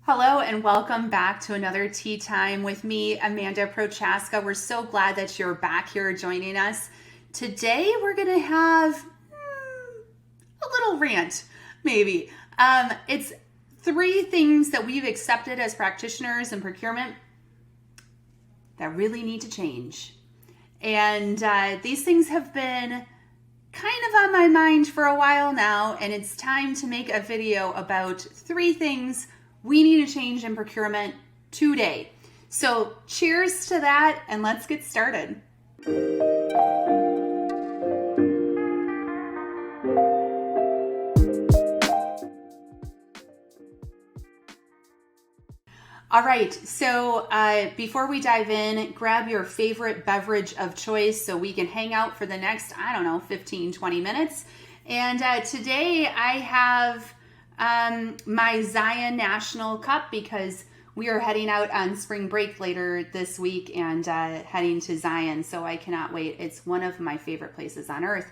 Hello and welcome back to another Tea Time with me, Amanda Prochaska. We're so glad that you're back here joining us. Today we're going to have a little rant, maybe. It's 3 things that we've accepted as practitioners in procurement that really need to change. And these things have been kind of on my mind for a while now, and it's time to make a video about 3 things we need to change in procurement today. So cheers to that, and let's get started. All right, so before we dive in, grab your favorite beverage of choice so we can hang out for the next, 15, 20 minutes. And today I have my Zion National Cup because we are heading out on spring break later this week and heading to Zion, so I cannot wait. It's one of my favorite places on earth.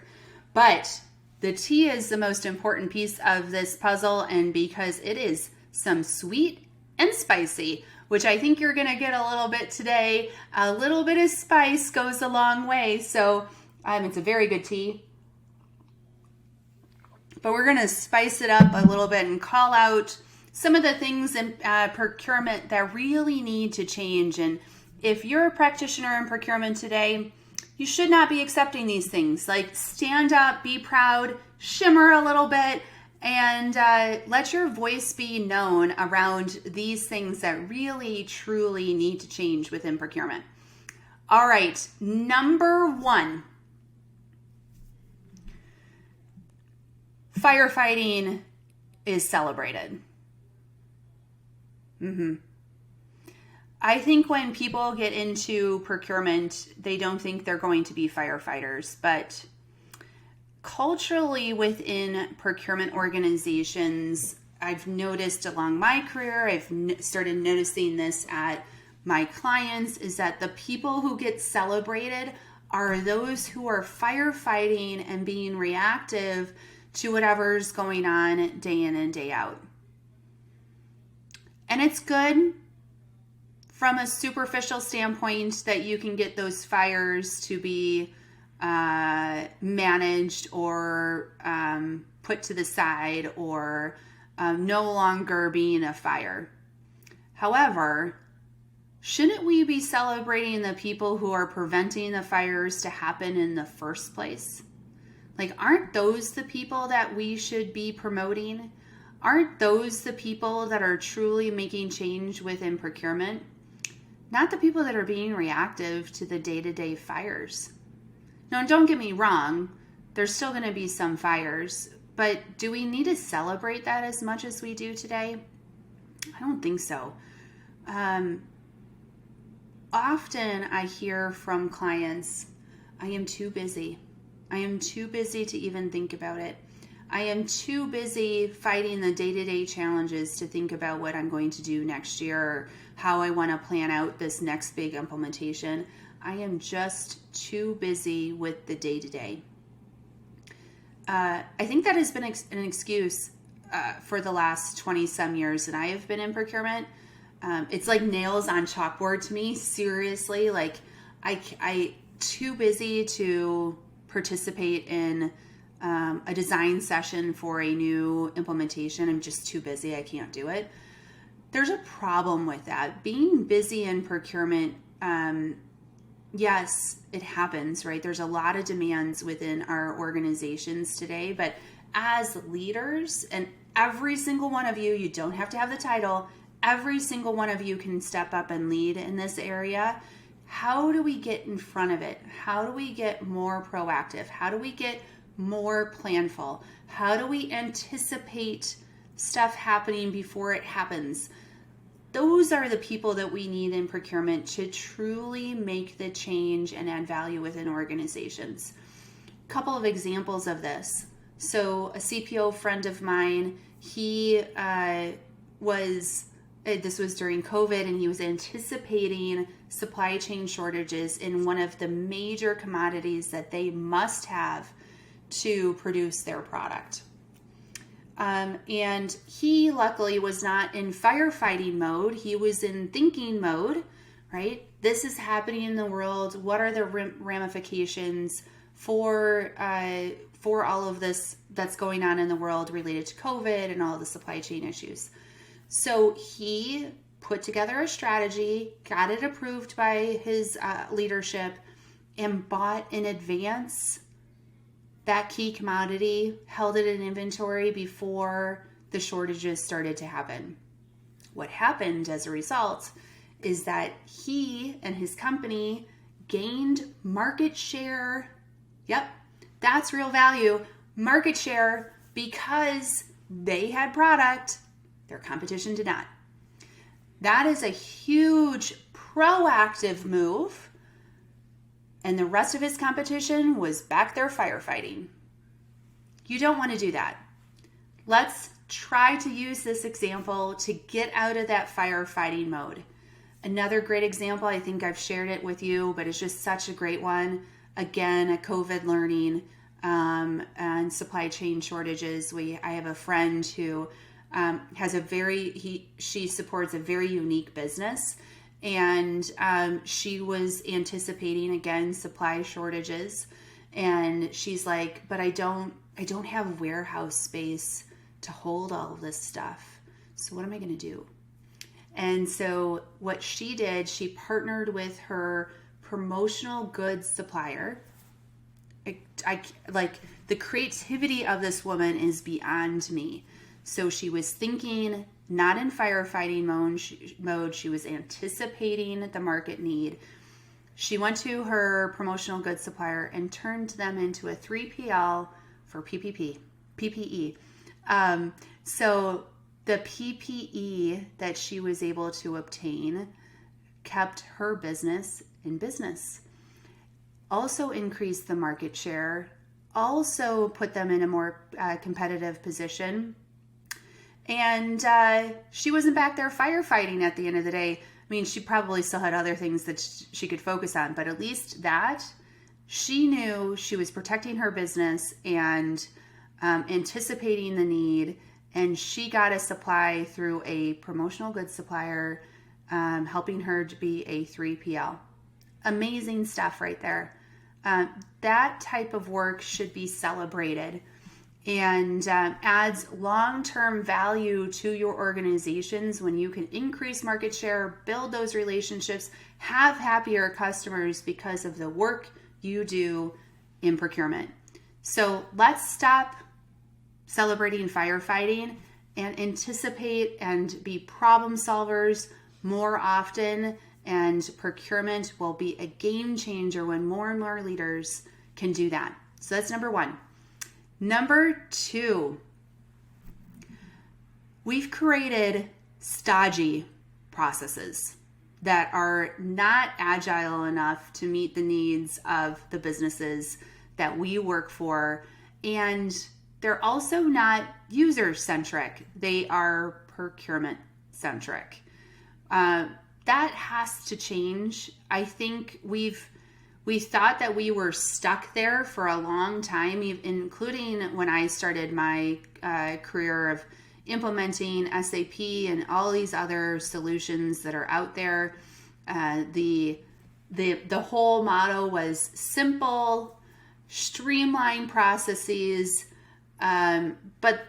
But the tea is the most important piece of this puzzle, and because it is some sweet and spicy, which I think you're gonna get a little bit today. A little bit of spice goes a long way, so it's a very good tea. But we're going to spice it up a little bit and call out some of the things in procurement that really need to change. And if you're a practitioner in procurement today, you should not be accepting these things. Like, stand up, be proud, shimmer a little bit, and let your voice be known around these things that really, truly need to change within procurement. All right, number 1. Firefighting is celebrated. I think when people get into procurement, they don't think they're going to be firefighters, but culturally within procurement organizations, I've noticed along my career, I've started noticing this at my clients, is that the people who get celebrated are those who are firefighting and being reactive to whatever's going on day in and day out. And it's good from a superficial standpoint that you can get those fires to be managed or put to the side or no longer being a fire. However, shouldn't we be celebrating the people who are preventing the fires to happen in the first place? Like, aren't those the people that we should be promoting? Aren't those the people that are truly making change within procurement? Not the people that are being reactive to the day-to-day fires. Now, don't get me wrong, there's still going to be some fires, but do we need to celebrate that as much as we do today? I don't think so. Often I hear from clients, I am too busy. I am too busy to even think about it. I am too busy fighting the day-to-day challenges to think about what I'm going to do next year or how I want to plan out this next big implementation. I am just too busy with the day-to-day. I think that has been an excuse for the last 20-some years that I have been in procurement. It's like nails on chalkboard to me, seriously. Like, I too busy to participate in a design session for a new implementation. I'm just too busy. I can't do it. There's a problem with that. Being busy in procurement, yes, it happens, right? There's a lot of demands within our organizations today, but as leaders, and every single one of you, you don't have to have the title, every single one of you can step up and lead in this area. How do we get in front of it? How do we get more proactive? How do we get more planful? How do we anticipate stuff happening before it happens? Those are the people that we need in procurement to truly make the change and add value within organizations. A couple of examples of this. So a CPO friend of mine, this was during COVID, and he was anticipating supply chain shortages in one of the major commodities that they must have to produce their product. And he luckily was not in firefighting mode. He was in thinking mode, right? This is happening in the world. What are the ramifications for all of this that's going on in the world related to COVID and all the supply chain issues? So he put together a strategy, got it approved by his leadership, and bought in advance that key commodity, held it in inventory before the shortages started to happen. What happened as a result is that he and his company gained market share. Yep, that's real value. Market share because they had product, their competition did not. That is a huge proactive move. And the rest of his competition was back there firefighting. You don't want to do that. Let's try to use this example to get out of that firefighting mode. Another great example, I think I've shared it with you, but it's just such a great one. Again, a COVID learning and supply chain shortages. I have a friend who has she supports a very unique business. And she was anticipating, again, supply shortages. And she's like, but I don't have warehouse space to hold all of this stuff. So what am I going to do? And so what she did, she partnered with her promotional goods supplier. Like the creativity of this woman is beyond me. So she was thinking not in firefighting mode. She was anticipating the market need. She went to her promotional goods supplier and turned them into a 3PL for PPE. So the PPE that she was able to obtain kept her business in business. Also increased the market share. Also put them in a more competitive position. And she wasn't back there firefighting at the end of the day. I mean, she probably still had other things that she could focus on, but at least that she knew she was protecting her business and anticipating the need. And she got a supply through a promotional goods supplier, helping her to be a 3PL. Amazing stuff right there. That type of work should be celebrated and adds long-term value to your organizations when you can increase market share, build those relationships, have happier customers because of the work you do in procurement. So let's stop celebrating firefighting and anticipate and be problem solvers more often, and procurement will be a game changer when more and more leaders can do that. So that's number one. Number two, we've created stodgy processes that are not agile enough to meet the needs of the businesses that we work for. And they're also not user-centric. They are procurement-centric. That has to change. I think we thought that we were stuck there for a long time, including when I started my career of implementing SAP and all these other solutions that are out there. The whole motto was simple, streamlined processes, but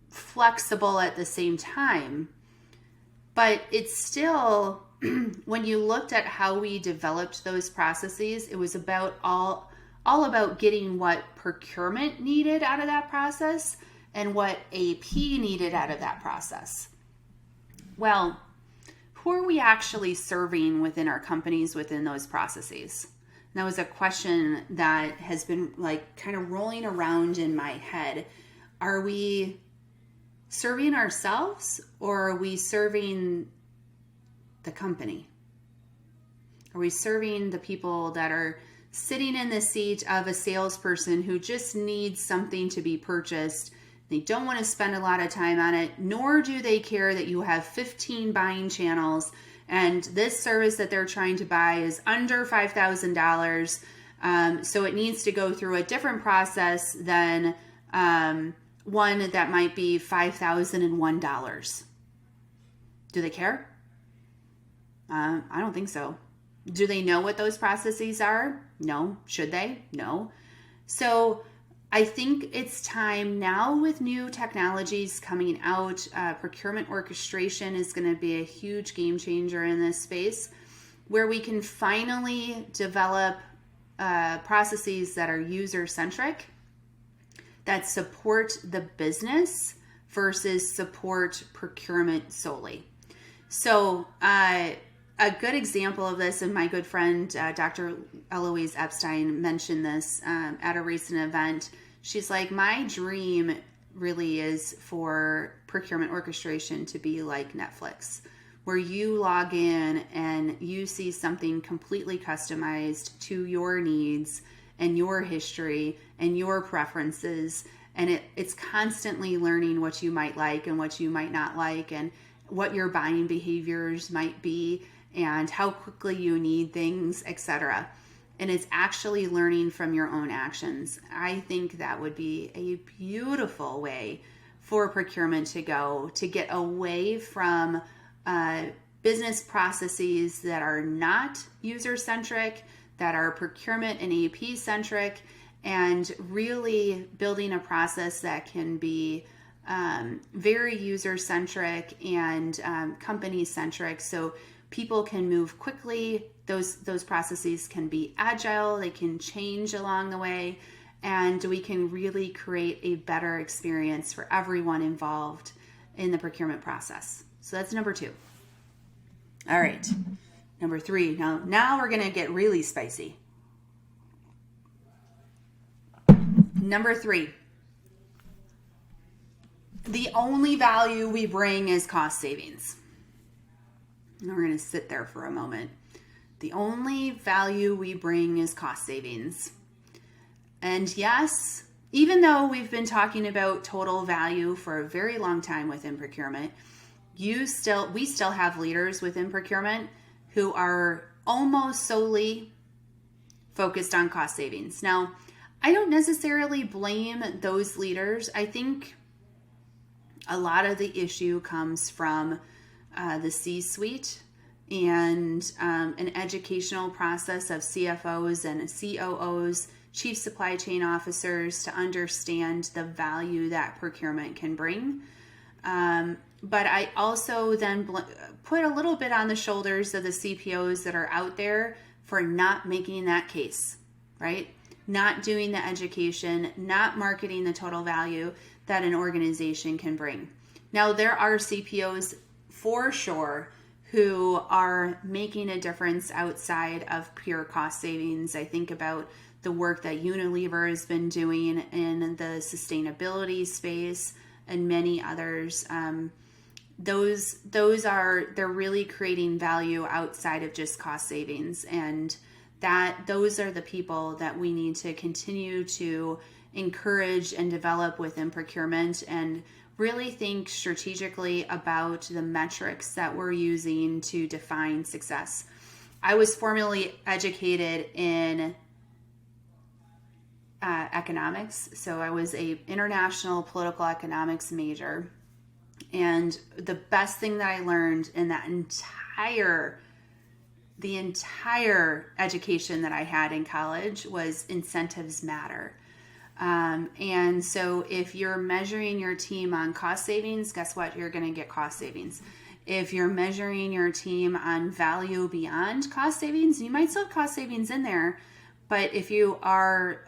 flexible at the same time. But it's still, when you looked at how we developed those processes, it was about all about getting what procurement needed out of that process and what AP needed out of that process. Well, who are we actually serving within our companies within those processes? And that was a question that has been like kind of rolling around in my head. Are we serving ourselves, or are we serving the company? Are we serving the people that are sitting in the seat of a salesperson who just needs something to be purchased? They don't want to spend a lot of time on it, nor do they care that you have 15 buying channels and this service that they're trying to buy is under $5,000. So it needs to go through a different process than one that might be $5,001. Do they care? I don't think so. Do they know what those processes are? No. Should they? No. So I think it's time now, with new technologies coming out. Procurement orchestration is going to be a huge game changer in this space, where we can finally develop processes that are user-centric, that support the business versus support procurement solely. So a good example of this, and my good friend Dr. Eloise Epstein mentioned this at a recent event. She's like, my dream really is for procurement orchestration to be like Netflix, where you log in and you see something completely customized to your needs and your history and your preferences. And it's constantly learning what you might like and what you might not like, and what your buying behaviors might be, and how quickly you need things, etc. And it's actually learning from your own actions. I think that would be a beautiful way for procurement to go, to get away from business processes that are not user-centric, that are procurement and AP-centric, and really building a process that can be very user-centric and company-centric, so people can move quickly. Those processes can be agile, they can change along the way, and we can really create a better experience for everyone involved in the procurement process. So that's number 2. All right, number 3. Now we're going to get really spicy. Number 3. The only value we bring is cost savings. And we're going to sit there for a moment. The only value we bring is cost savings. And yes, even though we've been talking about total value for a very long time within procurement, we still have leaders within procurement who are almost solely focused on cost savings. Now, I don't necessarily blame those leaders. I think a lot of the issue comes from the C-suite and an educational process of CFOs and COOs, chief supply chain officers, to understand the value that procurement can bring. But I also then put a little bit on the shoulders of the CPOs that are out there for not making that case, right? Not doing the education, not marketing the total value that an organization can bring. Now, there are CPOs for sure who are making a difference outside of pure cost savings. I think about the work that Unilever has been doing in the sustainability space and many others. They're really creating value outside of just cost savings, and those are the people that we need to continue to encourage and develop within procurement, and really think strategically about the metrics that we're using to define success. I was formally educated in economics, so I was an international political economics major, and the best thing that I learned in that the entire education that I had in college was incentives matter. And so if you're measuring your team on cost savings, guess what? You're going to get cost savings. If you're measuring your team on value beyond cost savings, you might still have cost savings in there. But if you are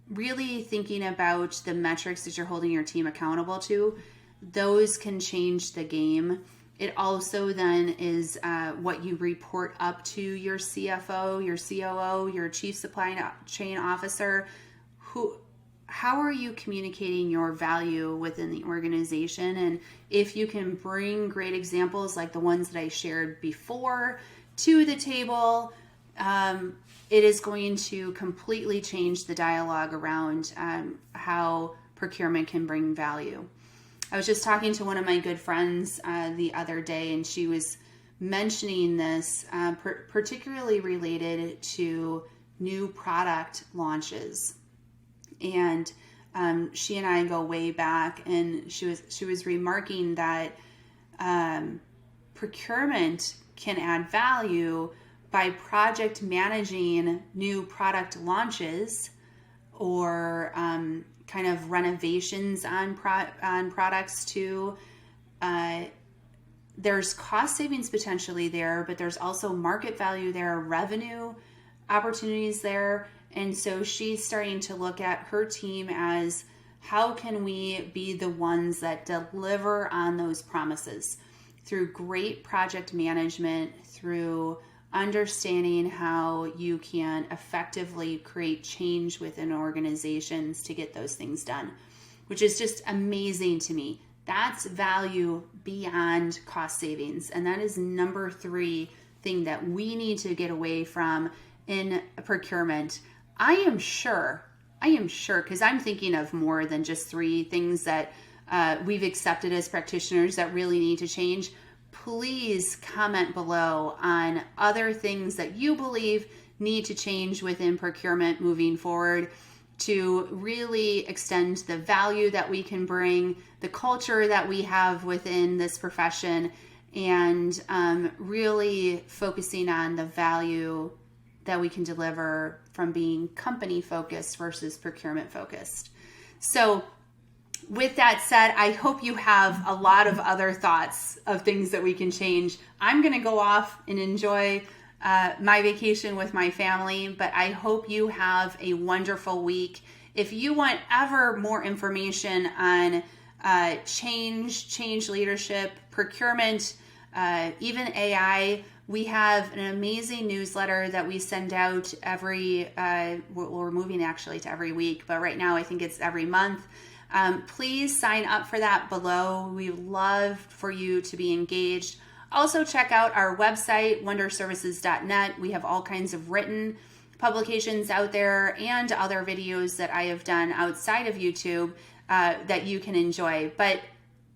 really thinking about the metrics that you're holding your team accountable to, those can change the game. It also then is what you report up to your CFO, your COO, your chief supply chain officer. How are you communicating your value within the organization? And if you can bring great examples like the ones that I shared before to the table, it is going to completely change the dialogue around how procurement can bring value. I was just talking to one of my good friends the other day, and she was mentioning this, particularly related to new product launches. And she and I go way back, and she was remarking that procurement can add value by project managing new product launches or kind of renovations on products too. There's cost savings potentially there, but there's also market value there, revenue opportunities there. And so she's starting to look at her team as, how can we be the ones that deliver on those promises through great project management, through understanding how you can effectively create change within organizations to get those things done, which is just amazing to me. That's value beyond cost savings. And that is number 3 thing that we need to get away from in procurement. I am sure, because I'm thinking of more than just 3 things that we've accepted as practitioners that really need to change. Please comment below on other things that you believe need to change within procurement moving forward to really extend the value that we can bring, the culture that we have within this profession, and really focusing on the value that we can deliver from being company focused versus procurement focused. So with that said, I hope you have a lot of other thoughts of things that we can change. I'm going to go off and enjoy my vacation with my family, but I hope you have a wonderful week. If you want ever more information on change leadership, procurement, even AI, we have an amazing newsletter that we send out we're moving actually to every week, but right now I think it's every month. Please sign up for that below. We love for you to be engaged. Also check out our website, wonderservices.net. We have all kinds of written publications out there and other videos that I have done outside of YouTube that you can enjoy. But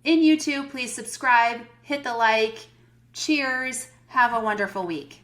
in YouTube, please subscribe, hit the like. Cheers. Have a wonderful week.